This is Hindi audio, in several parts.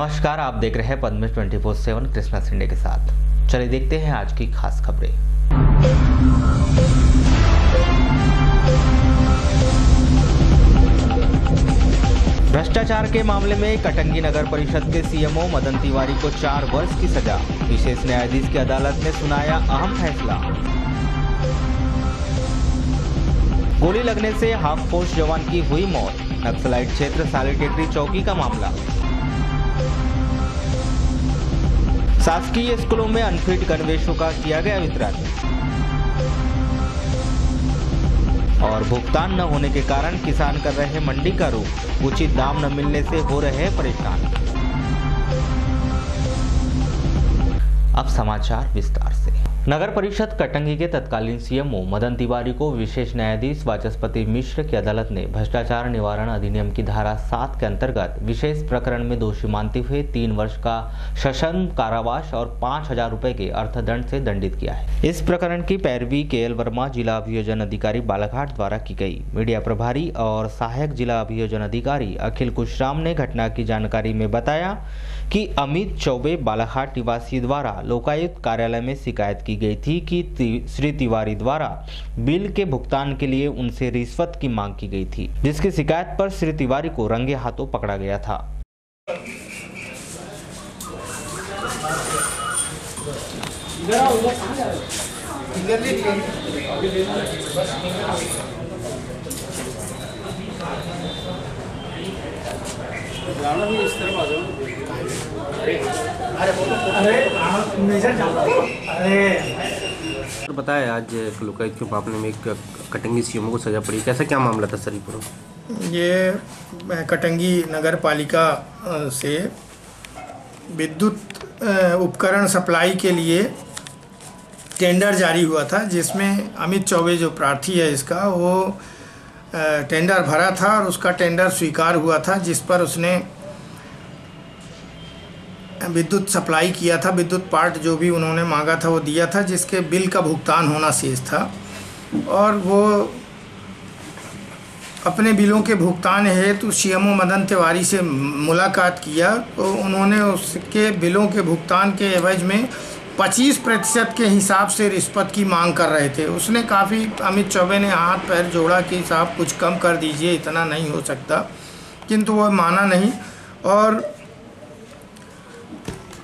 नमस्कार, आप देख रहे हैं पद्मिनी 24/7 क्रिसमस इंडिया के साथ। चलिए देखते हैं आज की खास खबरें। भ्रष्टाचार के मामले में कटंगी नगर परिषद के सीएमओ मदन तिवारी को 4 वर्ष की सजा। विशेष न्यायाधीश की अदालत ने सुनाया अहम फैसला। गोली लगने से हाफ फौज जवान की हुई मौत। नक्सलाइट क्षेत्र सालिटेटरी चौकी का मामला। शासकीय स्कूलों में अनफिट गणवेशों का किया गया वितरण। और भुगतान न होने के कारण किसान कर रहे मंडी का रुख। उचित दाम न मिलने से हो रहे परेशान। अब समाचार विस्तार से। नगर परिषद कटंगी के तत्कालीन सीएमओ मदन तिवारी को विशेष न्यायाधीश वाचस्पति मिश्र की अदालत ने भ्रष्टाचार निवारण अधिनियम की धारा 7 के अंतर्गत विशेष प्रकरण में दोषी मानते हुए 3 वर्ष का सश्रम कारावास और 5,000 रुपए के अर्थदंड से दंडित किया है। इस प्रकरण की पैरवी KL वर्मा जिला अभियोजन अधिकारी बालाघाट द्वारा की गई। मीडिया प्रभारी और सहायक जिला अभियोजन अधिकारी अखिल कुशराम ने घटना की जानकारी में बताया कि अमित चौबे बालाघाट निवासी द्वारा लोकायुक्त कार्यालय में शिकायत की गई थी कि श्री तिवारी द्वारा बिल के भुगतान के लिए उनसे रिश्वत की मांग की गई थी, जिसकी शिकायत पर श्री तिवारी को रंगे हाथों पकड़ा गया था। बताया आज लोकायुक्त के मामले में एक कटंगी सीएमओ को सजा पड़ी, कैसा क्या मामला था सर? ये कटंगी नगर पालिका से विद्युत उपकरण सप्लाई के लिए टेंडर जारी हुआ था, जिसमें अमित चौबे जो प्रार्थी है इसका, वो टेंडर भरा था और उसका टेंडर स्वीकार हुआ था, जिस पर उसने विद्युत सप्लाई किया था। विद्युत पार्ट जो भी उन्होंने मांगा था वो दिया था, जिसके बिल का भुगतान होना शेष था। और वो अपने बिलों के भुगतान हेतु सीएमओ मदन तिवारी से मुलाकात किया, तो उन्होंने उसके बिलों के भुगतान के एवज में 25% के हिसाब से रिश्वत की मांग कर रहे थे। उसने काफ़ी, अमित चौबे ने हाथ पैर जोड़ा कि साहब कुछ कम कर दीजिए, इतना नहीं हो सकता, किंतु वह माना नहीं और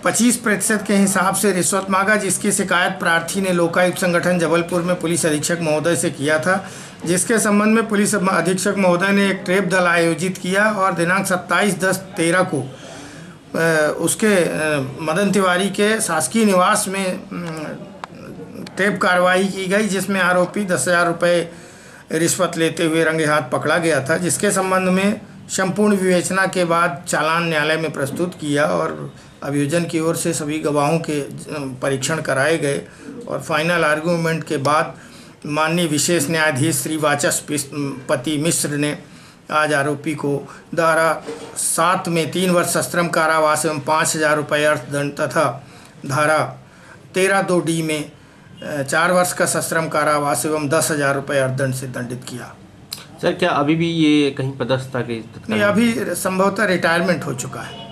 25% के हिसाब से रिश्वत मांगा, जिसकी शिकायत प्रार्थी ने लोकायुक्त संगठन जबलपुर में पुलिस अधीक्षक महोदय से किया था, जिसके संबंध में पुलिस अधीक्षक महोदय ने एक ट्रेप दल आयोजित किया और दिनांक 27/10/13 को उसके मदन तिवारी के शासकीय निवास में ट्रेप कार्रवाई की गई, जिसमें आरोपी 10,000 रुपये रिश्वत लेते हुए रंगे हाथ पकड़ा गया था, जिसके संबंध में संपूर्ण विवेचना के बाद चालान न्यायालय में प्रस्तुत किया और अभियोजन की ओर से सभी गवाहों के परीक्षण कराए गए और फाइनल आर्गूमेंट के बाद माननीय विशेष न्यायाधीश श्री वाचस्पति मिश्र ने आज आरोपी को धारा 7 में 3 वर्ष सश्रम कारावास एवं 5,000 रुपये अर्थदंड तथा धारा 13(2)D में 4 वर्ष का सश्रम कारावास एवं 10,000 रुपये अर्थदंड से दंडित किया। सर, क्या अभी भी ये कहीं पदस्थ था कि नहीं? अभी संभवतः रिटायरमेंट हो चुका है।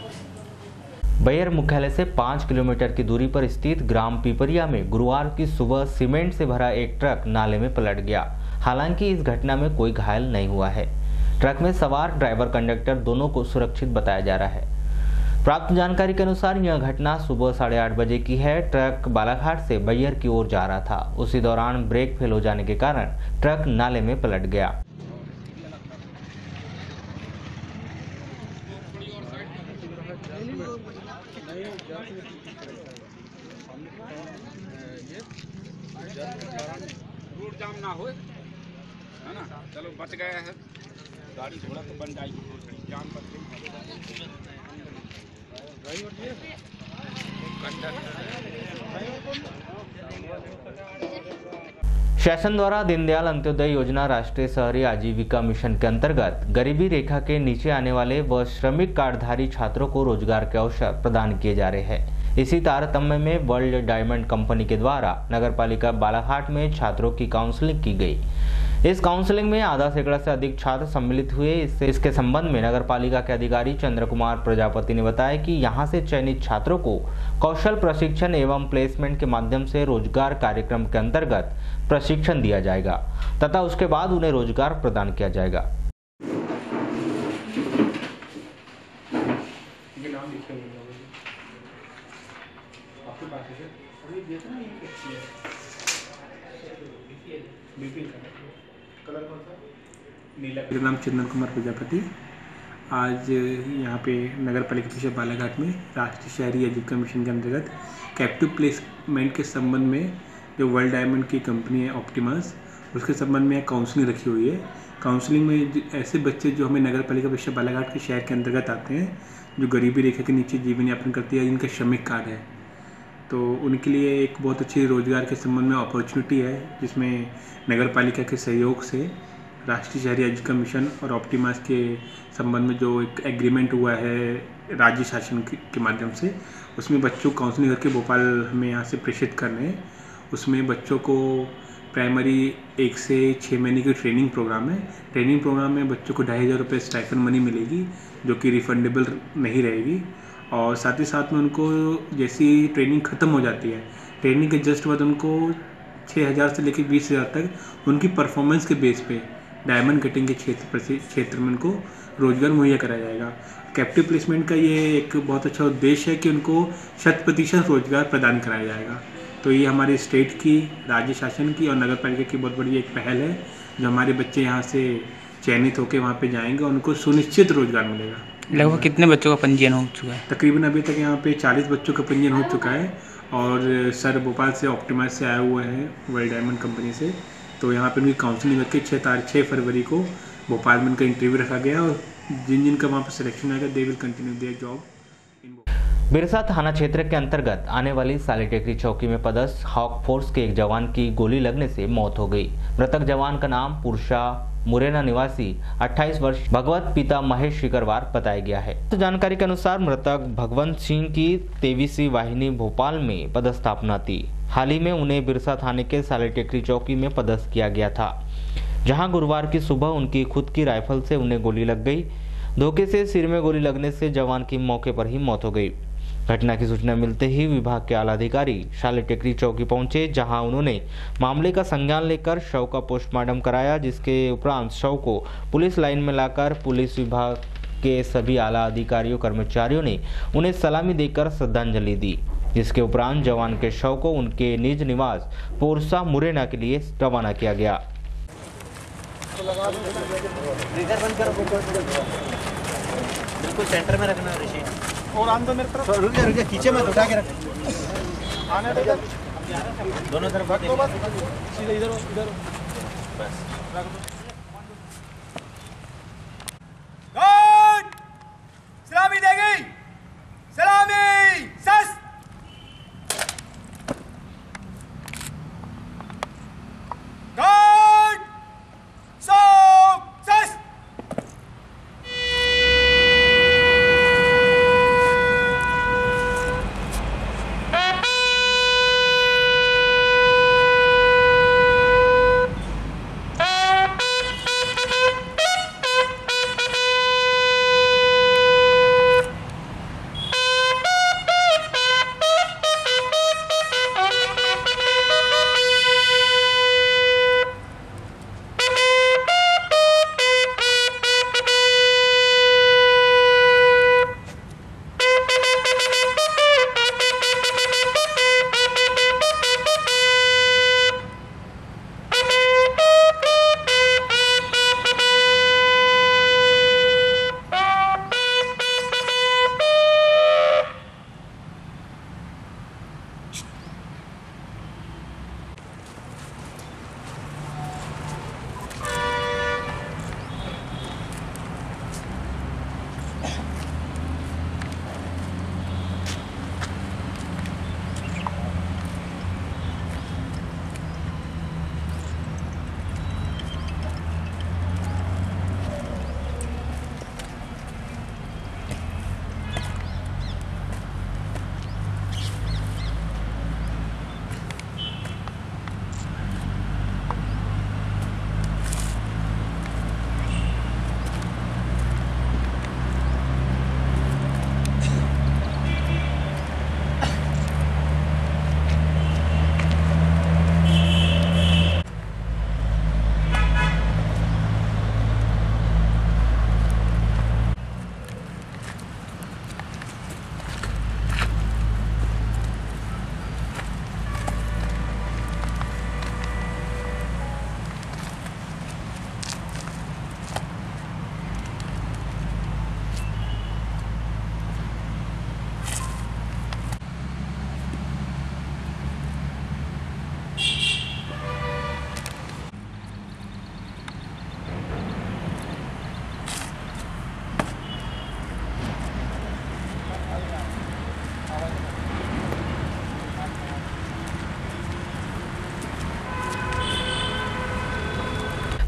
बैयर मुख्यालय से 5 किलोमीटर की दूरी पर स्थित ग्राम पिपरिया में गुरुवार की सुबह सीमेंट से भरा एक ट्रक नाले में पलट गया। हालांकि इस घटना में कोई घायल नहीं हुआ है। ट्रक में सवार ड्राइवर कंडक्टर दोनों को सुरक्षित बताया जा रहा है। प्राप्त जानकारी के अनुसार यह घटना सुबह 8:30 बजे की है। ट्रक बालाघाट से बैयर की ओर जा रहा था। उसी दौरान ब्रेक फेल हो जाने के कारण ट्रक नाले में पलट गया। रोड जाम ना हो, है ना? चलो बच गया है, गाड़ी घोड़ा तो बन जाएगी, जाम पर शासन द्वारा दीनदयाल अंत्योदय योजना राष्ट्रीय शहरी आजीविका मिशन के अंतर्गत गरीबी रेखा के नीचे आने वाले व श्रमिक कार्डधारी छात्रों को रोजगार के अवसर प्रदान किए जा रहे हैं। इसी तारतम्य में वर्ल्ड डायमंड कंपनी के द्वारा नगरपालिका बालाघाट में छात्रों की काउंसलिंग की गई। इस काउंसलिंग में आधा सैकड़ा से अधिक छात्र सम्मिलित हुए। इसके संबंध में नगर पालिका के अधिकारी चंद्र कुमार प्रजापति ने बताया कि यहां से चयनित छात्रों को कौशल प्रशिक्षण एवं प्लेसमेंट के माध्यम से रोजगार कार्यक्रम के अंतर्गत प्रशिक्षण दिया जाएगा तथा उसके बाद उन्हें रोजगार प्रदान किया जाएगा। मेरा नाम चंदन कुमार प्रजापति। आज यहाँ पे नगर पालिका परिषद बालाघाट में राष्ट्रीय शहरी आजीविका मिशन के अंतर्गत कैप्टिव प्लेसमेंट के संबंध में जो वर्ल्ड डायमंड की कंपनी है ऑप्टिमस, उसके संबंध में काउंसलिंग रखी हुई है। काउंसलिंग में ऐसे बच्चे जो हमें नगर पालिका परिषद बालाघाट के शहर के अंतर्गत आते हैं, जो गरीबी रेखा के नीचे जीवन यापन करती है, जिनका श्रमिक कार्ड है, तो उनके लिए एक बहुत अच्छी रोजगार के संबंध में अपॉर्चुनिटी है, जिसमें नगर पालिका के सहयोग से राष्ट्रीय शहरी आजीविका मिशन और ऑप्टिमस के संबंध में जो एक एग्रीमेंट हुआ है राज्य शासन के माध्यम से, उसमें बच्चों को काउंसलिंग करके भोपाल हमें यहाँ से प्रेषित करने हैं। उसमें बच्चों को प्राइमरी 1 से 6 महीने की ट्रेनिंग प्रोग्राम है। ट्रेनिंग प्रोग्राम में बच्चों को 2,500 रुपये स्टाइपेंड मनी मिलेगी, जो कि रिफंडेबल नहीं रहेगी। और साथ ही साथ में उनको जैसी ट्रेनिंग ख़त्म हो जाती है, ट्रेनिंग के जस्ट बाद उनको 6,000 से लेकर 20,000 तक उनकी परफॉर्मेंस के बेस पे डायमंड कटिंग के क्षेत्र में उनको रोजगार मुहैया कराया जाएगा। कैप्टिव प्लेसमेंट का ये एक बहुत अच्छा उद्देश्य है कि उनको 100% रोजगार प्रदान कराया जाएगा। तो ये हमारे स्टेट की, राज्य शासन की और नगर पालिका की बहुत बड़ी एक पहल है, जो हमारे बच्चे यहाँ से चयनित होकर वहाँ पे जाएंगे और उनको सुनिश्चित रोजगार मिलेगा। लगभग कितने बच्चों का पंजीयन हो चुका है? तकरीबन अभी तक यहाँ पे 40 बच्चों का पंजीयन हो चुका है और सर भोपाल से ऑप्टिमाइज से आए हुए हैं वर्ल्ड डायमंड कंपनी से। तो यहाँ पे उनकी काउंसलिंग करके 6 फरवरी को भोपाल में उनका इंटरव्यू रखा गया और जिनका वहाँ पर सिलेक्शन आएगा they will continue their job. Birsa थाना क्षेत्र के अंतर्गत आने वाली सालीटेकरी चौकी में पदस्थ हॉक फोर्स के एक जवान की गोली लगने से मौत हो गई। मृतक जवान का नाम पुरुषा मुरैना निवासी 28 वर्ष भगवत पिता महेश शिकरवार बताया गया है। तो जानकारी के अनुसार मृतक भगवंत सिंह की 23वीं वाहिनी भोपाल में पदस्थापना थी। हाल ही में उन्हें बिरसा थाने के सालीटेकरी चौकी में पदस्थ किया गया था, जहां गुरुवार की सुबह उनकी खुद की राइफल से उन्हें गोली लग गई। धोखे से सिर में गोली लगने से जवान की मौके पर ही मौत हो गई। घटना की सूचना मिलते ही विभाग के आला अधिकारी सालीटेकरी चौकी पहुंचे, जहां उन्होंने मामले का संज्ञान लेकर शव का पोस्टमार्टम कराया, जिसके उपरांत शव को पुलिस लाइन में लाकर पुलिस विभाग के सभी आला अधिकारियों कर्मचारियों ने उन्हें सलामी देकर श्रद्धांजलि दी। जिसके उपरांत जवान के शव को उनके निज निवास पोरसा मुरैना के लिए रवाना किया गया। बिल्कुल सेंटर में रखना ऋषि और आम दो मेरे तरफ रुक जा खींचे मत उठा के रख आने दे दोनों तरफ सीधे इधर बस रख दो। सलामी देगी सलामी सस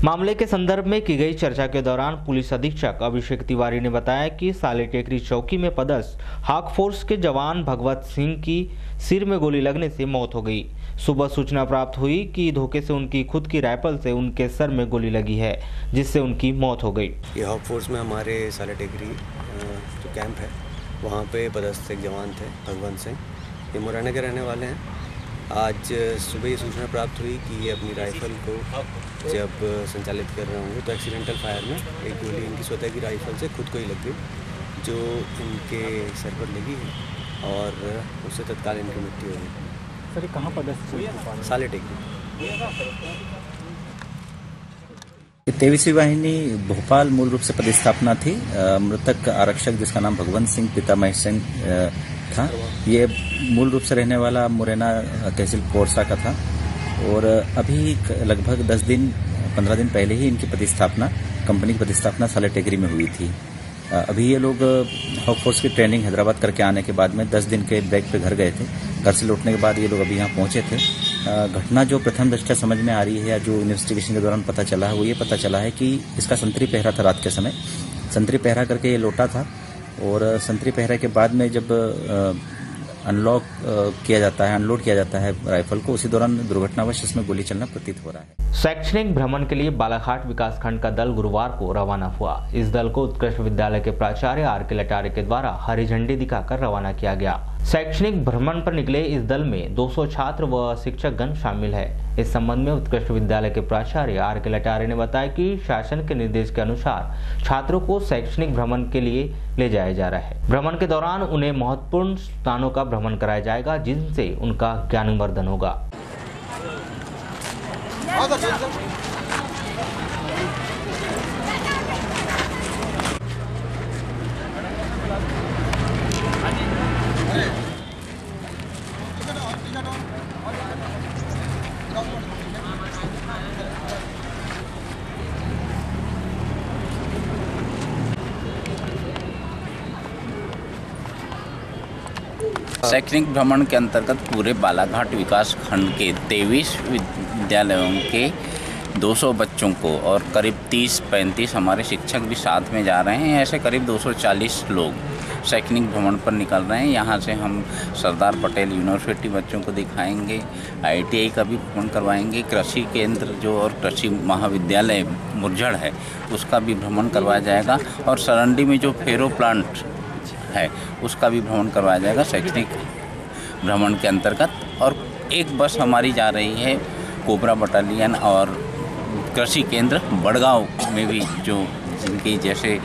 मामले के संदर्भ में की गई चर्चा के दौरान पुलिस अधीक्षक अभिषेक तिवारी ने बताया कि साले टेकरी चौकी में पदस्थ हाक फोर्स के जवान भगवत सिंह की सिर में गोली लगने से मौत हो गई। सुबह सूचना प्राप्त हुई कि धोखे से उनकी खुद की राइफल से उनके सर में गोली लगी है, जिससे उनकी मौत हो गई। ये हाक फोर्स में हमारे साले टेकरी जो कैंप है वहाँ पे पदस्थ एक जवान थे भगवंत सिंह, ये मुरैना के रहने वाले हैं। आज सुबह ये सूचना प्राप्त हुई कि ये अपनी राइफ़ल को जब संचालित कर रहे होंगे तो एक्सीडेंटल फायर में एक गोली इनकी स्वतः की राइफ़ल से खुद को ही लग गई, जो इनके सर पर लगी है और उससे तत्काल इनकी मृत्यु हो गई। सर कहाँ पदस्थ? साले टेकरी। 23वीं वाहिनी भोपाल मूल रूप से पदस्थापना थी। मृतक आरक्षक जिसका नाम भगवंत सिंह पिता महेश सिंह था, ये मूल रूप से रहने वाला मुरैना तहसील कोरसा का था और अभी लगभग 15 दिन पहले ही इनकी पदस्थापना, कंपनी की पदस्थापना साले टेकरी में हुई थी। अभी ये लोग हाक फोर्स की ट्रेनिंग हैदराबाद करके आने के बाद में 10 दिन के ब्रेक पे घर गए थे। घर से लौटने के बाद ये लोग अभी यहाँ पहुंचे थे। घटना जो प्रथम दृष्टया समझ में आ रही है या जो इन्वेस्टिगेशन के दौरान पता चला है वो ये पता चला है कि इसका संतरी पहरा था। रात के समय संतरी पहरा करके ये लौटा था और संतरी पहरा के बाद में जब अनलॉड किया जाता है राइफल को, उसी दौरान दुर्घटनावश इसमें गोली चलना प्रतीत हो रहा है। शैक्षणिक भ्रमण के लिए बालाघाट विकासखंड का दल गुरुवार को रवाना हुआ। इस दल को उत्कृष्ट विद्यालय के प्राचार्य आर.के. लटारे के द्वारा हरी झंडी दिखाकर रवाना किया गया। शैक्षणिक भ्रमण पर निकले इस दल में 200 छात्र व शिक्षकगण शामिल है। इस संबंध में उत्कृष्ट विद्यालय के प्राचार्य आर.के. लटारे ने बताया कि शासन के निर्देश के अनुसार छात्रों को शैक्षणिक भ्रमण के लिए ले जाया जा रहा है। भ्रमण के दौरान उन्हें महत्वपूर्ण स्थानों का भ्रमण कराया जाएगा, जिनसे उनका ज्ञानवर्धन होगा। शैक्षणिक भ्रमण के अंतर्गत पूरे बालाघाट विकास खंड के 23 विद्यालयों के 200 बच्चों को और करीब 30-35 हमारे शिक्षक भी साथ में जा रहे हैं। ऐसे करीब 240 लोग शैक्षणिक भ्रमण पर निकल रहे हैं। यहाँ से हम सरदार पटेल यूनिवर्सिटी बच्चों को दिखाएंगे, ITI का भी भ्रमण करवाएंगे, कृषि केंद्र जो और कृषि महाविद्यालय मुरझड़ है उसका भी भ्रमण करवाया जाएगा और सरंडी में जो फेरो प्लांट है उसका भी भ्रमण करवाया जाएगा शैक्षणिक भ्रमण के अंतर्गत। और एक बस हमारी जा रही है कोबरा बटालियन और कृषि केंद्र बड़गांव में भी, जो जिनके जैसे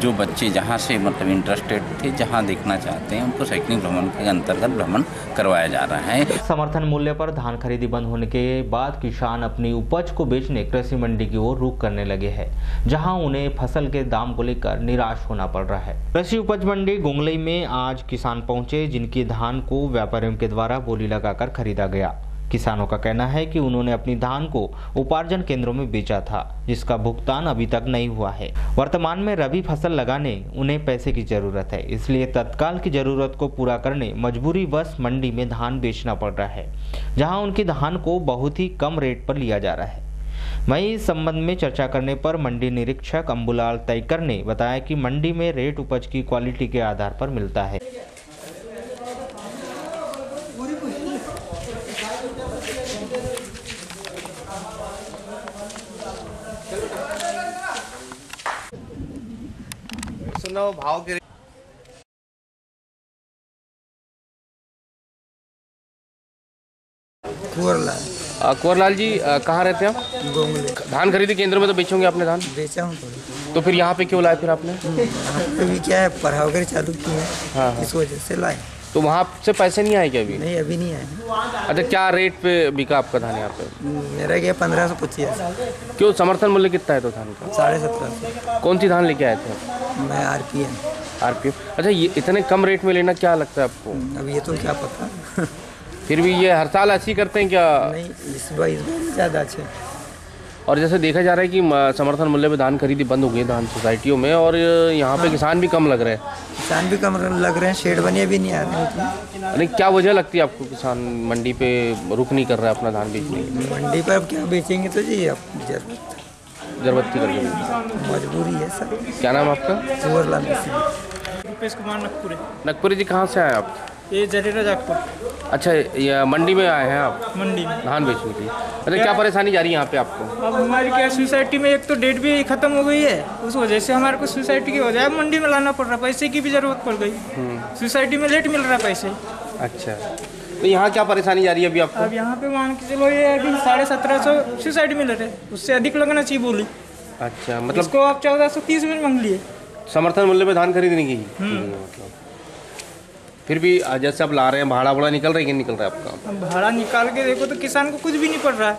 जो बच्चे जहां से मतलब इंटरेस्टेड थे, जहां देखना चाहते हैं, उनको शैक्षणिक भ्रमण के अंतर्गत भ्रमण करवाया जा रहा है। समर्थन मूल्य पर धान खरीदी बंद होने के बाद किसान अपनी उपज को बेचने कृषि मंडी की ओर रुख करने लगे हैं, जहां उन्हें फसल के दाम को लेकर निराश होना पड़ रहा है। कृषि उपज मंडी गोंगलई में आज किसान पहुंचे, जिनकी धान को व्यापारियों के द्वारा बोली लगाकर खरीदा गया। किसानों का कहना है कि उन्होंने अपनी धान को उपार्जन केंद्रों में बेचा था, जिसका भुगतान अभी तक नहीं हुआ है। वर्तमान में रबी फसल लगाने उन्हें पैसे की जरूरत है, इसलिए तत्काल की जरूरत को पूरा करने मजबूरीवश मंडी में धान बेचना पड़ रहा है, जहां उनकी धान को बहुत ही कम रेट पर लिया जा रहा है। वहीं इस संबंध में चर्चा करने पर मंडी निरीक्षक अंबुलाल तैकर ने बताया कि मंडी में रेट उपज की क्वालिटी के आधार पर मिलता है। भाव के कुंवरलाल जी कहाँ रहते हैं आप? गोंगले। धान खरीदी केंद्र में तो बेचोगे आपने धान? बेचा हूँ तो फिर यहाँ पे क्यों लाए फिर आपने? अभी क्या है, पढ़ाई वगैरह चालू की है। हाँ। इस वजह से लाए। तो वहाँ से पैसे नहीं आए क्या अभी? नहीं, अभी नहीं आए। अच्छा, क्या रेट पे बिका आपका धान यहाँ पे? मेरा गया 1525। क्यों, समर्थन मूल्य कितना है तो धान का? 17.5। कौन सी धान लेके आए थे? मैं RPM। अच्छा, ये इतने कम रेट में लेना क्या लगता है आपको? अब ये तो क्या पता। फिर भी ये हर साल ऐसे ही करते हैं क्या? नहीं, इस बार ज़्यादा अच्छे। और जैसे देखा जा रहा है कि समर्थन मूल्य पे धान खरीदी बंद हो गई धान सोसाइटियों में, और यहाँ पे किसान भी कम लग रहे हैं। किसान भी कम लग रहे हैं, शेड बने भी नहीं आ रहे हैं। नहीं, क्या वजह लगती है आपको किसान मंडी पे रुक नहीं कर रहा है अपना धान बेचने? मंडी पर अब क्या बेचेंगे तो जी अब जरूरत जबरदस्ती करके? मजबूरी है सर। क्या नाम आपका? जवाहरलाल रुपेश कुमार नकपुरे। नकपुरी जी, कहाँ से आए आप? ये जरेरा जागपुर। अच्छा, ये मंडी में आए हैं आप? मंडी में धान बेचने के लिए। अच्छा, क्या परेशानी जा रही है यहाँ पे आपको? अब हमारी क्या सोसाइटी में एक तो डेट भी खत्म हो गई है, उस वजह से हमारे को सोसाइटी की वजह मंडी में लाना पड़ रहा, पैसे की भी जरूरत पड़ गई। सोसाइटी में लेट मिल रहा पैसे। अच्छा, तो यहाँ क्या परेशानी जा रही है अभी आपको? अब यहाँ पे मान के चलो ये अभी 1750 सोसाइटी मिल रहे, उससे अधिक लगना चाहिए बोली। अच्छा, मतलब इसको आप 1430 में मांग लिए समर्थन मूल्य पे धान खरीदने की। मतलब फिर भी जैसे आप ला रहे हैं, भाड़ा वड़ा निकल रहा है कि निकल रहा है आपका? भाड़ा निकाल के देखो तो किसान को कुछ भी नहीं पड़ रहा है।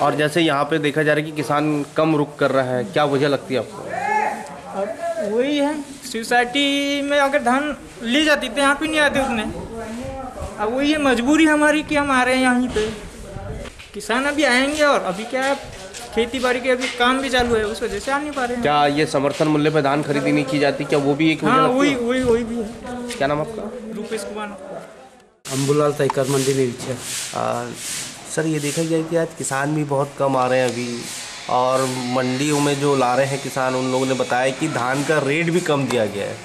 और जैसे यहाँ पे देखा जा रहा है कि किसान कम रुक कर रहा है, क्या वजह लगती है आपको? अब वही है, सोसाइटी में अगर धान ली जाती तो यहाँ पे नहीं आते उतने। अब वही है मजबूरी हमारी कि हम आ रहे हैं यहीं पे। किसान अभी आएंगे और अभी क्या खेती बाड़ी के अभी काम भी चालू है, उस वजह से आ नहीं पा रहे हैं। क्या ये समर्थन मूल्य पे धान खरीदी नहीं की जाती, क्या वो भी एक वजह हाँ, लगती है? वही भी है। क्या नाम आपका? रुपेश कुमार। अम्बुलाल तैकर मंडी में पीछे। सर, ये देखा गया कि आज किसान भी बहुत कम आ रहे हैं अभी, और मंडियों में जो ला रहे हैं किसान, उन लोगों ने बताया कि धान का रेट भी कम दिया गया है।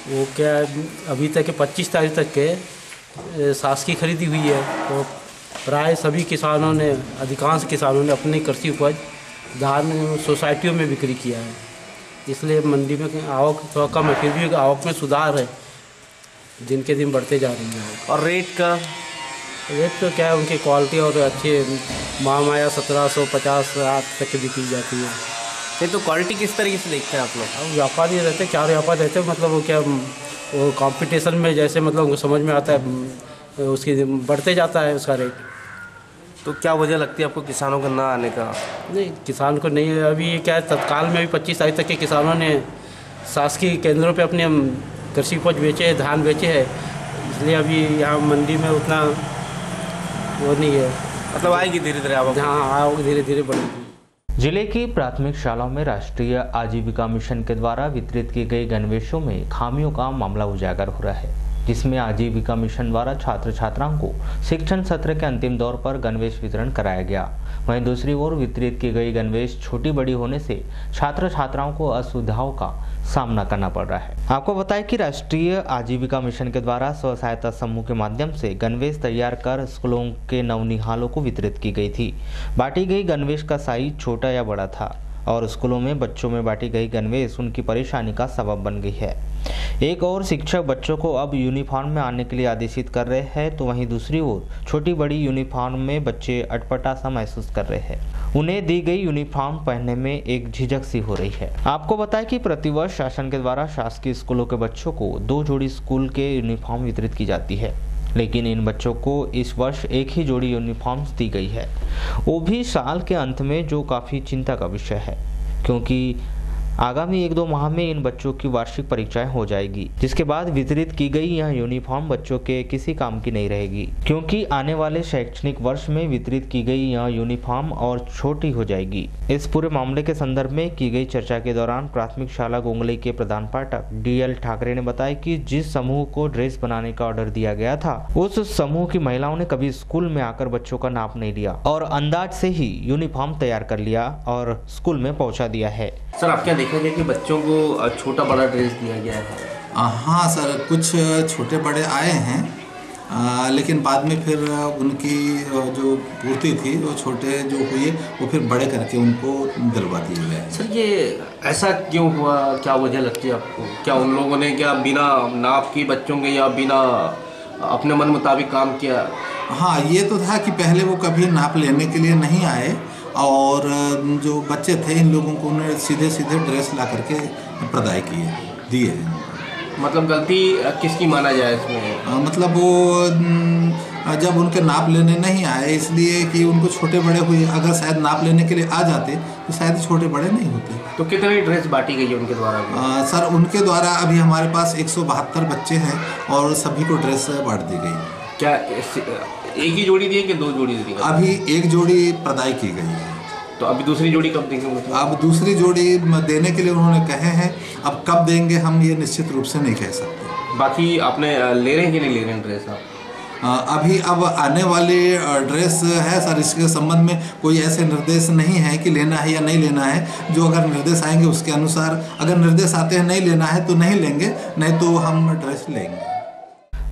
वो क्या अभी तक 25 तारीख तक के सास की खरीदी हुई है, तो प्राय सभी किसानों ने, अधिकांश किसानों ने अपनी कृषि उपज धान सोसाइटियों में बिक्री किया है, इसलिए मंडी में आवक थोड़ा कम है। फिर भी आवक में सुधार है, दिन के दिन बढ़ते जा रही है। और रेट तो क्या है, उनकी क्वालिटी और अच्छी महामाया 1750 तक की बिकी जाती है। नहीं तो क्वालिटी किस तरीके से देखते हैं आप लोग? अब व्यापारी रहते, 4 व्यापारी रहते, मतलब वो क्या वो कंपटीशन में जैसे मतलब उनको समझ में आता है, उसकी बढ़ते जाता है उसका रेट। तो क्या वजह लगती है आपको किसानों का ना आने का? नहीं, किसान को नहीं है अभी क्या है, तत्काल में भी 25 तारीख तक के किसानों ने शासकीय केंद्रों पे अपने कृषि उपज बेचे हैं, धान बेचे हैं, इसलिए अभी यहाँ मंडी में उतना वो नहीं है। मतलब आएगी धीरे धीरे आवक? हाँ, आवक धीरे धीरे बढ़ेगी। जिले की प्राथमिक शालाओं में राष्ट्रीय आजीविका मिशन के द्वारा वितरित की गई गणवेशों में खामियों का मामला उजागर हो रहा है, जिसमें आजीविका मिशन द्वारा छात्र छात्राओं को शिक्षण सत्र के अंतिम दौर पर गणवेश वितरण कराया गया। वहीं दूसरी ओर वितरित की गई गणवेश छोटी बड़ी होने से छात्र छात्राओं को असुविधाओं का सामना करना पड़ रहा है। आपको बताएं कि राष्ट्रीय आजीविका मिशन के द्वारा स्व सहायता समूह के माध्यम से गणवेश तैयार कर स्कूलों के नवनिहालों को वितरित की गई थी। बांटी गई गणवेश का साइज छोटा या बड़ा था और स्कूलों में बच्चों में बांटी गई गणवेश उनकी परेशानी का सबब बन गई है। एक और शिक्षक बच्चों को अब यूनिफॉर्म में आने के लिए आदेशित कर रहे हैं, तो वहीं दूसरी ओर छोटी बड़ी यूनिफॉर्म में बच्चे अटपटा सा महसूस कर रहे हैं। उन्हें दी गई यूनिफॉर्म पहनने में एक झिझक सी हो रही है। आपको बताएं कि प्रतिवर्ष शासन के द्वारा शासकीय स्कूलों के बच्चों को 2 जोड़ी स्कूल के यूनिफॉर्म वितरित की जाती है, लेकिन इन बच्चों को इस वर्ष एक ही जोड़ी यूनिफॉर्म्स दी गई है, वो भी साल के अंत में, जो काफ़ी चिंता का विषय है, क्योंकि आगामी 1-2 माह में इन बच्चों की वार्षिक परीक्षाएं हो जाएगी, जिसके बाद वितरित की गई यह यूनिफॉर्म बच्चों के किसी काम की नहीं रहेगी, क्योंकि आने वाले शैक्षणिक वर्ष में वितरित की गई यह यूनिफॉर्म और छोटी हो जाएगी। इस पूरे मामले के संदर्भ में की गई चर्चा के दौरान प्राथमिक शाला गोंगलई के प्रधान पाठक DL ठाकरे ने बताया कि जिस समूह को ड्रेस बनाने का ऑर्डर दिया गया था, उस समूह की महिलाओं ने कभी स्कूल में आकर बच्चों का नाप नहीं लिया और अंदाज से ही यूनिफॉर्म तैयार कर लिया और स्कूल में पहुँचा दिया है। सर, आप क्या देखा गया कि बच्चों को छोटा बड़ा ड्रेस दिया गया है? हाँ सर, कुछ छोटे बड़े आए हैं, लेकिन बाद में फिर उनकी जो पूर्ति थी वो छोटे जो हुए वो फिर बड़े करके उनको दिलवा दिए गए। सर, ये ऐसा क्यों हुआ, क्या वजह लगती है आपको? क्या उन लोगों ने क्या बिना नाप की बच्चों के या बिना अपने मन मुताबिक काम किया? हाँ, ये तो था कि पहले वो कभी नाप लेने के लिए नहीं आए और जो बच्चे थे इन लोगों को उन्होंने सीधे सीधे ड्रेस ला करके प्रदाय दिए हैं। मतलब गलती किसकी माना जाए इसमें? मतलब वो जब उनके नाप लेने नहीं आए, इसलिए कि उनको छोटे बड़े हुए, अगर शायद नाप लेने के लिए आ जाते तो शायद छोटे बड़े नहीं होते। तो कितनी ड्रेस बांटी गई है उनके द्वारा? सर, उनके द्वारा अभी हमारे पास 172 बच्चे हैं और सभी को ड्रेस बांट दी गई। क्या एक ही जोड़ी दी है कि 2 जोड़ी दी? अभी 1 जोड़ी प्रदाय की गई है। तो अभी दूसरी जोड़ी कब देंगे? अब दूसरी जोड़ी देने के लिए उन्होंने कहे हैं, अब कब देंगे हम ये निश्चित रूप से नहीं कह सकते। बाकी आपने ले रहे हैं कि नहीं ले रहे हैं ड्रेस आप? अभी अब आने वाली ड्रेस है सर, इसके संबंध में कोई ऐसे निर्देश नहीं है कि लेना है या नहीं लेना है। जो अगर निर्देश आएंगे उसके अनुसार, अगर निर्देश आते हैं नहीं लेना है तो नहीं लेंगे, नहीं तो हम ड्रेस लेंगे।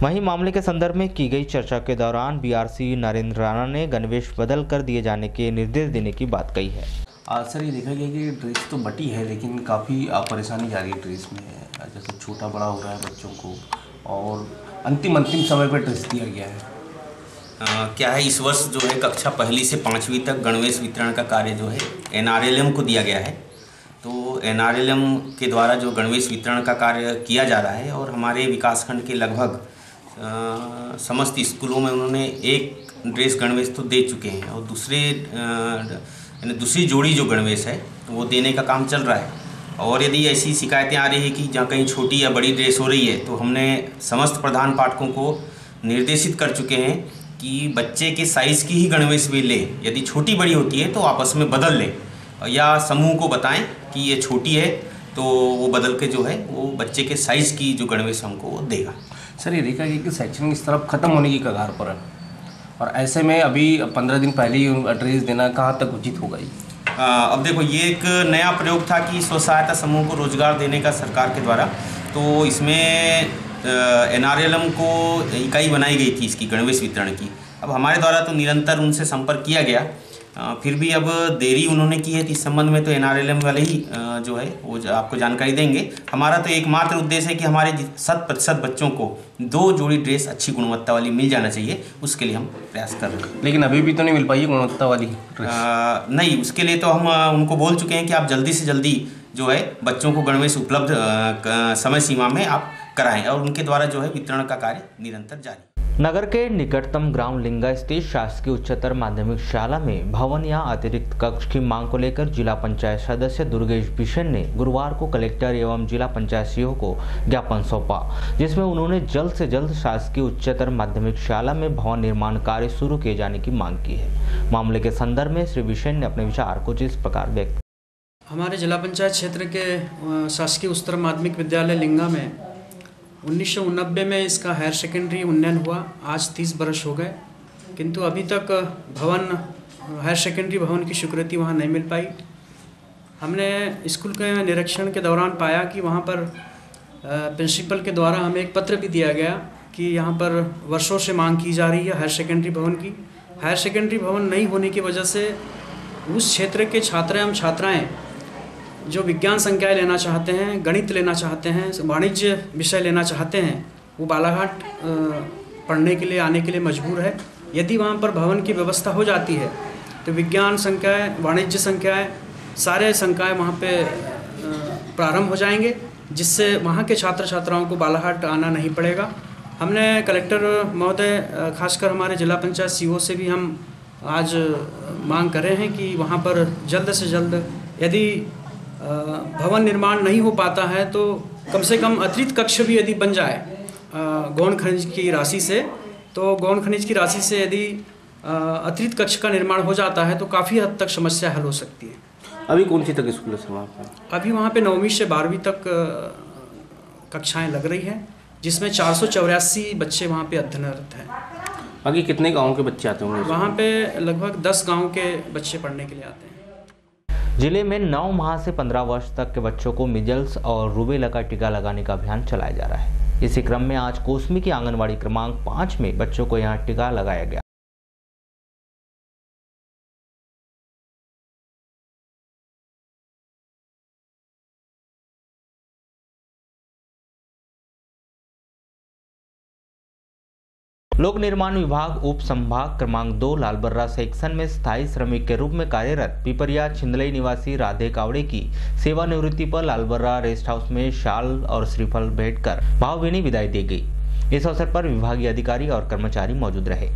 वहीं मामले के संदर्भ में की गई चर्चा के दौरान बीआरसी नरेंद्र राणा ने गणवेश बदल कर दिए जाने के निर्देश देने की बात कही है। सर ये देखा गया कि ड्रेस तो बटी है, लेकिन काफ़ी परेशानी जा रही है ड्रेस में। जैसे छोटा बड़ा हो रहा है बच्चों को, और अंतिम समय पर ड्रेस दिया गया है। क्या है, इस वर्ष जो है कक्षा 1 से 5वीं तक गणवेश वितरण का कार्य जो है NRLM को दिया गया है। तो NRLM के द्वारा जो गणवेश वितरण का कार्य किया जा रहा है, और हमारे विकासखंड के लगभग समस्त स्कूलों में उन्होंने एक ड्रेस गणवेश तो दे चुके हैं, और दूसरी जोड़ी जो गणवेश है वो देने का काम चल रहा है। और यदि ऐसी शिकायतें आ रही है कि जहाँ कहीं छोटी या बड़ी ड्रेस हो रही है, तो हमने समस्त प्रधान पाठकों को निर्देशित कर चुके हैं कि बच्चे के साइज़ की ही गणवेश वे ले। यदि छोटी बड़ी होती है तो आपस में बदल लें, या समूह को बताएं कि ये छोटी है तो वो बदल के जो है वो बच्चे के साइज़ की जो गणवेश हमको वो देगा। सर ये देखा गया कि शैक्षणिक स्तर ख़त्म होने की कगार पर है, और ऐसे में अभी 15 दिन पहले ही ड्रेस देना कहाँ तक उचित होगा? अब देखो, ये एक नया प्रयोग था कि स्व सहायता समूह को रोजगार देने का सरकार के द्वारा। तो इसमें NRLM को इकाई बनाई गई थी इसकी गणवेश वितरण की। अब हमारे द्वारा तो निरंतर उनसे संपर्क किया गया, फिर भी अब देरी उन्होंने की है। तो इस संबंध में तो NRLM वाले ही जो है वो आपको जानकारी देंगे। हमारा तो एकमात्र उद्देश्य है कि हमारे 100% बच्चों को 2 जोड़ी ड्रेस अच्छी गुणवत्ता वाली मिल जाना चाहिए, उसके लिए हम प्रयास कर रहे हैं। लेकिन अभी भी तो नहीं मिल पाई है गुणवत्ता वाली ड्रेस? नहीं, उसके लिए तो हम उनको बोल चुके हैं कि आप जल्दी से जल्दी जो है बच्चों को गणवेश उपलब्ध समय सीमा में आप कराएँ, और उनके द्वारा जो है वितरण का कार्य निरंतर जारी। नगर के निकटतम ग्राम लिंगा स्थित शासकीय उच्चतर माध्यमिक शाला में भवन या अतिरिक्त कक्ष की मांग को लेकर जिला पंचायत सदस्य दुर्गेश बिशन ने गुरुवार को कलेक्टर एवं जिला पंचायत सीईओ को ज्ञापन सौंपा, जिसमें उन्होंने जल्द से जल्द शासकीय उच्चतर माध्यमिक शाला में भवन निर्माण कार्य शुरू किए जाने की मांग की है। मामले के संदर्भ में श्री बिशन ने अपने विचार कुछ इस प्रकार व्यक्त। हमारे जिला पंचायत क्षेत्र के शासकीय उच्चतर माध्यमिक विद्यालय लिंगा में 1989 में इसका हायर सेकेंडरी उन्नयन हुआ। आज 30 वर्ष हो गए, किंतु अभी तक हायर सेकेंडरी भवन की स्वीकृति वहाँ नहीं मिल पाई। हमने स्कूल के निरीक्षण के दौरान पाया कि वहाँ पर प्रिंसिपल के द्वारा हमें एक पत्र भी दिया गया कि यहाँ पर वर्षों से मांग की जा रही है हायर सेकेंडरी भवन की। हायर सेकेंडरी भवन नहीं होने की वजह से उस क्षेत्र के छात्र एवं छात्राएँ जो विज्ञान संकाय लेना चाहते हैं, गणित लेना चाहते हैं, वाणिज्य विषय लेना चाहते हैं, वो बालाघाट पढ़ने के लिए आने के लिए मजबूर है। यदि वहाँ पर भवन की व्यवस्था हो जाती है तो विज्ञान संकाय, वाणिज्य संकाय, सारे संकाय वहाँ पे प्रारंभ हो जाएंगे, जिससे वहाँ के छात्र छात्राओं को बालाघाट आना नहीं पड़ेगा। हमने कलेक्टर महोदय, खासकर हमारे जिला पंचायत सीईओ से भी हम आज मांग कर रहे हैं कि वहाँ पर जल्द से जल्द यदि भवन निर्माण नहीं हो पाता है तो कम से कम अतिरिक्त कक्ष भी यदि बन जाए गौण खनिज की राशि से, तो गौण खनिज की राशि से यदि अतिरिक्त कक्ष का निर्माण हो जाता है तो काफ़ी हद तक समस्या हल हो सकती है। अभी कौन सी तक स्कूल है वहाँ पर? अभी वहाँ पे 9वीं से 12वीं तक कक्षाएं लग रही हैं, जिसमें 484 बच्चे वहाँ पे अध्ययनरत हैं। बाकी कितने गाँव के बच्चे आते होंगे? वहाँ पे लगभग 10 गाँव के बच्चे पढ़ने के लिए आते हैं। जिले में 9 माह से 15 वर्ष तक के बच्चों को मिजल्स और रूबेला का टीका लगाने का अभियान चलाया जा रहा है। इसी क्रम में आज कोसमी की आंगनवाड़ी क्रमांक 5 में बच्चों को यहां टीका लगाया गया। लोक निर्माण विभाग उप संभाग क्रमांक 2 लालबर्रा सेक्शन में स्थायी श्रमिक के रूप में कार्यरत पिपरिया छिंदलई निवासी राधे कावड़े की सेवानिवृत्ति पर लालबर्रा रेस्ट हाउस में शाल और श्रीफल भेंट कर भावभीनी विदाई दी गई। इस अवसर पर विभागीय अधिकारी और कर्मचारी मौजूद रहे।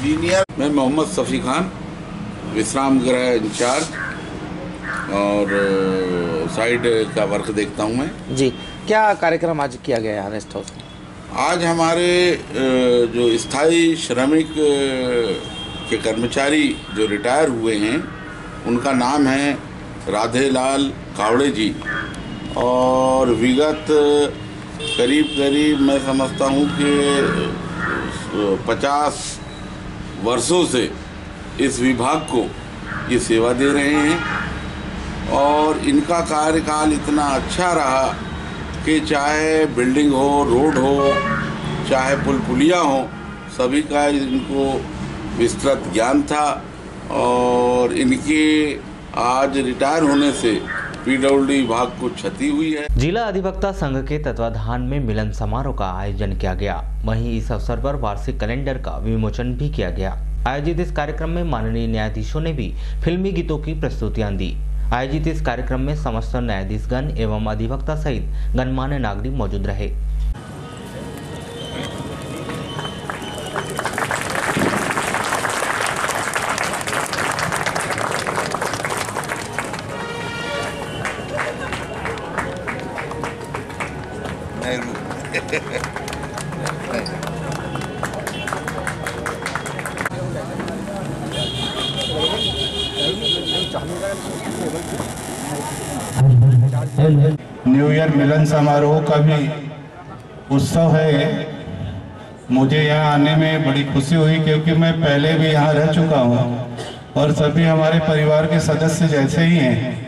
सीनियर। मैं मोहम्मद सफ़ी खान, विश्राम गृह इंचार्ज और साइड का वर्क देखता हूँ मैं। जी, क्या कार्यक्रम आज किया गया है रेस्ट हाउस में? आज हमारे जो स्थायी श्रमिक के कर्मचारी जो रिटायर हुए हैं उनका नाम है राधेलाल कावड़े जी, और विगत करीब मैं समझता हूँ कि 50 वर्षों से इस विभाग को ये सेवा दे रहे हैं और इनका कार्यकाल इतना अच्छा रहा कि चाहे बिल्डिंग हो, रोड हो, चाहे पुल पुलिया हो, सभी का इनको विस्तृत ज्ञान था। और इनके आज रिटायर होने से पीडब्ल्यूडी विभाग को क्षति हुई है। जिला अधिवक्ता संघ के तत्वाधान में मिलन समारोह का आयोजन किया गया। वहीं इस अवसर पर वार्षिक कैलेंडर का विमोचन भी किया गया। आयोजित इस कार्यक्रम में माननीय न्यायाधीशों ने भी फिल्मी गीतों की प्रस्तुतियां दी। आयोजित इस कार्यक्रम में समस्त न्यायाधीशगण एवं अधिवक्ता सहित गणमान्य नागरिक मौजूद रहे। न्यू ईयर मिलन समारोह का भी उत्सव है। मुझे यहाँ आने में बड़ी खुशी हुई क्योंकि मैं पहले भी यहाँ रह चुका हूँ और सभी हमारे परिवार के सदस्य जैसे ही हैं।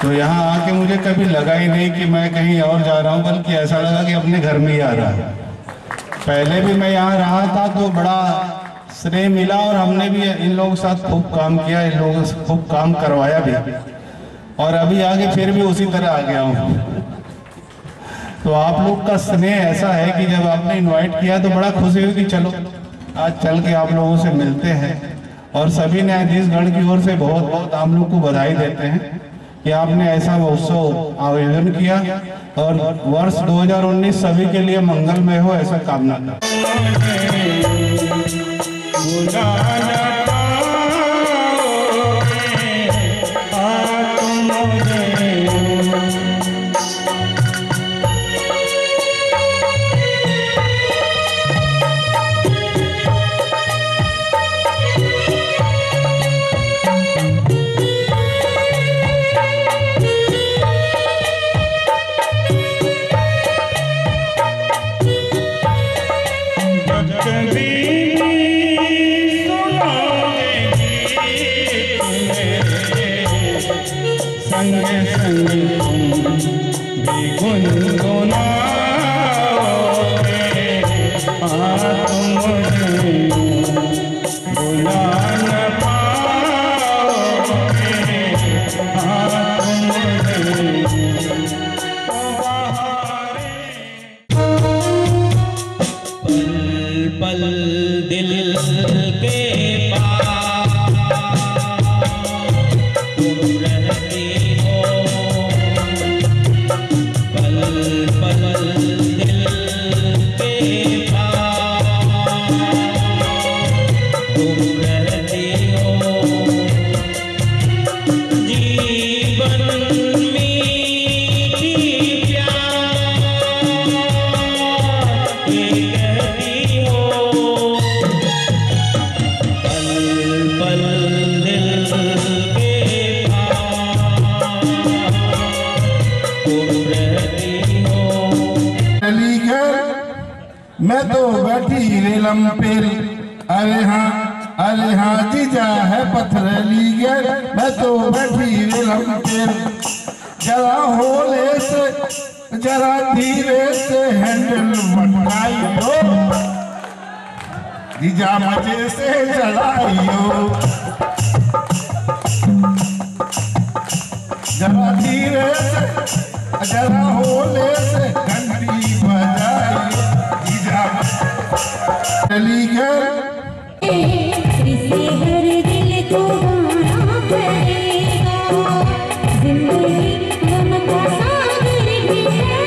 तो यहाँ आके मुझे कभी लगा ही नहीं कि मैं कहीं और जा रहा हूँ, बल्कि ऐसा लगा कि अपने घर में ही आ रहा है। पहले भी मैं यहाँ रहा था तो बड़ा स्नेह मिला और हमने भी इन लोगों के साथ खूब काम किया, इन लोगों से खूब काम करवाया भी, और अभी आगे फिर भी उसी तरह आ गया हूँ। तो आप लोग का स्नेह ऐसा है कि जब आपने इनवाइट किया तो बड़ा खुशी हुई कि चलो आज चल के आप लोगों से मिलते हैं। और सभी न्यायाधीशगण की ओर से बहुत बहुत आप लोग को बधाई देते हैं कि आपने ऐसा उत्सव आयोजन किया और वर्ष 2019 सभी के लिए मंगलमय हो, ऐसा कामना करता मैं तो बैठी रेलम पेल, अरे हाँ जीजा है पथरेली गे। मैं तो बैठी रेलम पेल, जरा होले से जरा धीरे से हैंडल मटकाई दो, जीजा मजे से चलाइयो, जरा धीरे से जरा होले से घंटी बजाइयो, चली हर दिल को गाना पड़ेगा, जिंदगी गम का सागर है,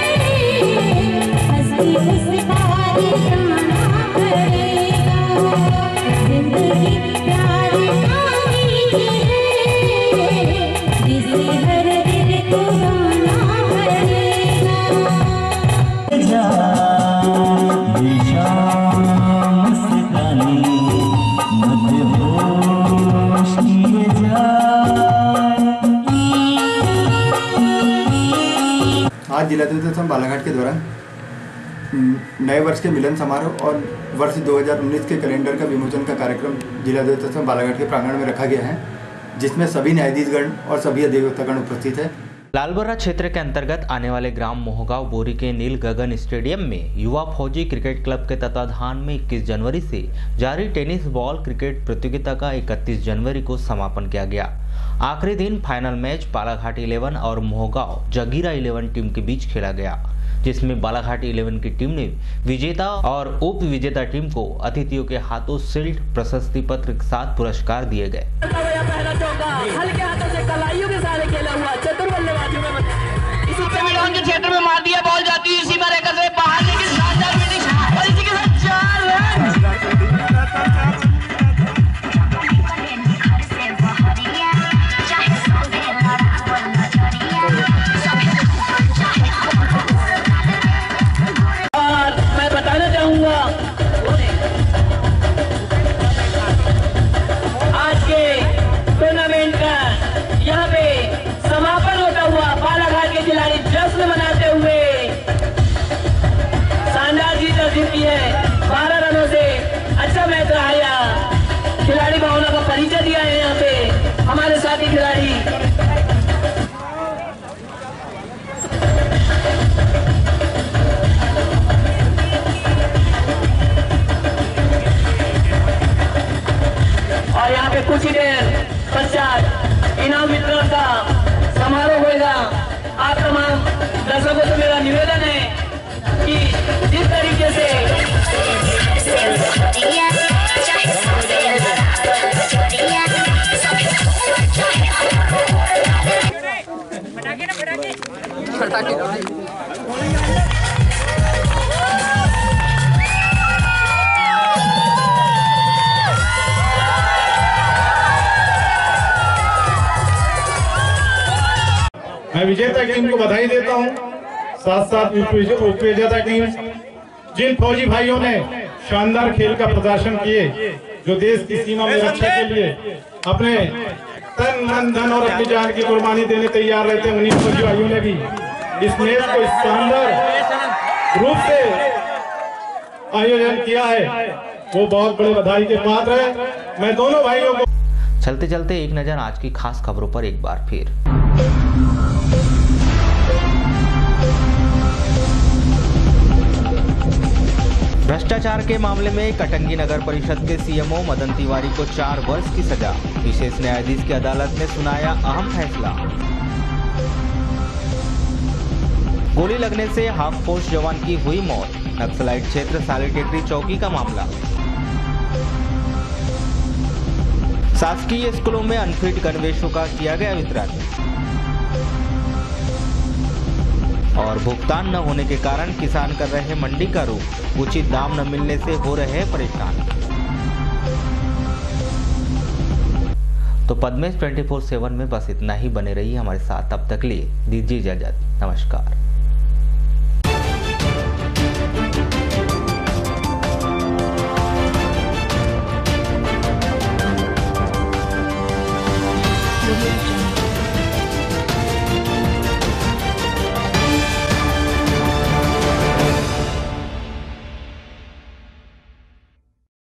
हंसती हंसता जाना पड़ेगा। जिला देवस्थान बालाघाट के द्वारा नए वर्ष के मिलन समारोह और वर्ष 2019 के कैलेंडर का विमोचन का कार्यक्रम जिला देवस्थान बालाघाट के प्रांगण में रखा गया है, जिसमें सभी न्यायाधीशगण और सभी अधिवक्तागण उपस्थित है। लालबर्रा क्षेत्र के अंतर्गत आने वाले ग्राम मोहगांव बोरी के नील गगन स्टेडियम में युवा फौजी क्रिकेट क्लब के तत्वाधान में 21 जनवरी से जारी टेनिस बॉल क्रिकेट प्रतियोगिता का 31 जनवरी को समापन किया गया। आखिरी दिन फाइनल मैच बालाघाट 11 और मोहगांव जगीरा 11 टीम के बीच खेला गया, जिसमें बालाघाट 11 की टीम ने विजेता और उप विजेता टीम को अतिथियों के हाथों शील्ड, प्रशस्ति पत्र के साथ पुरस्कार दिए गए। हल्के हाथों से कलाइयों के सारे खेला हुआ चतुर बल्लेबाजों में इसी मैदान के क्षेत्र में मार दिया, बॉल जाती है इसी मारे से बाहर लेकिन शानदार फिनिश और इसी के साथ 4 रन। और मैं बताना चाहूंगा आज के टूर्नामेंट का यहाँ पे समापन होता हुआ बालाघाट के खिलाड़ी जश्न मनाते हुए शानदार जीत जीती है। 12 रनों से अच्छा मैच रहा है। खिलाड़ी भावना का परिचय दिया है यहाँ पे हमारे साथी खिलाड़ी। और यहाँ पे कुछ ही देर पश्चात इनाम वितरण का समारोह होगा। आप तमाम दर्शकों से मेरा निवेदन है कि जिस तरीके से मैं विजेता टीम को बधाई देता हूं, साथ साथ उप विजेता टीम जिन फौजी भाइयों ने शानदार खेल का प्रदर्शन किए, जो देश की सीमा में रक्षा के लिए अपने तन मन धन और अपनी जान की कुर्बानी देने तैयार रहते हैं, उन्हीं फौजी भाइयों ने भी इस मैच को शानदार रूप से आयोजन किया है, वो बहुत बड़े बधाई के पात्र है। मैं दोनों भाइयों को चलते चलते एक नजर आज की खास खबरों पर एक बार फिर। भ्रष्टाचार के मामले में कटंगी नगर परिषद के सीएमओ मदन तिवारी को 4 वर्ष की सजा। विशेष न्यायाधीश की अदालत ने सुनाया अहम फैसला। गोली लगने से हाफ फोर्स जवान की हुई मौत। नक्सलाइट क्षेत्र सालीटेकरी चौकी का मामला। शासकीय स्कूलों में अनफिट गणवेशों का किया गया वितरण। और भुगतान न होने के कारण किसान कर रहे मंडी का रुख। उचित दाम न मिलने से हो रहे परेशान। तो पद्मेश 24/7 में बस इतना ही। बने रहिए हमारे साथ, तब तक लिए दीजिए इजाजत। नमस्कार। Thank you.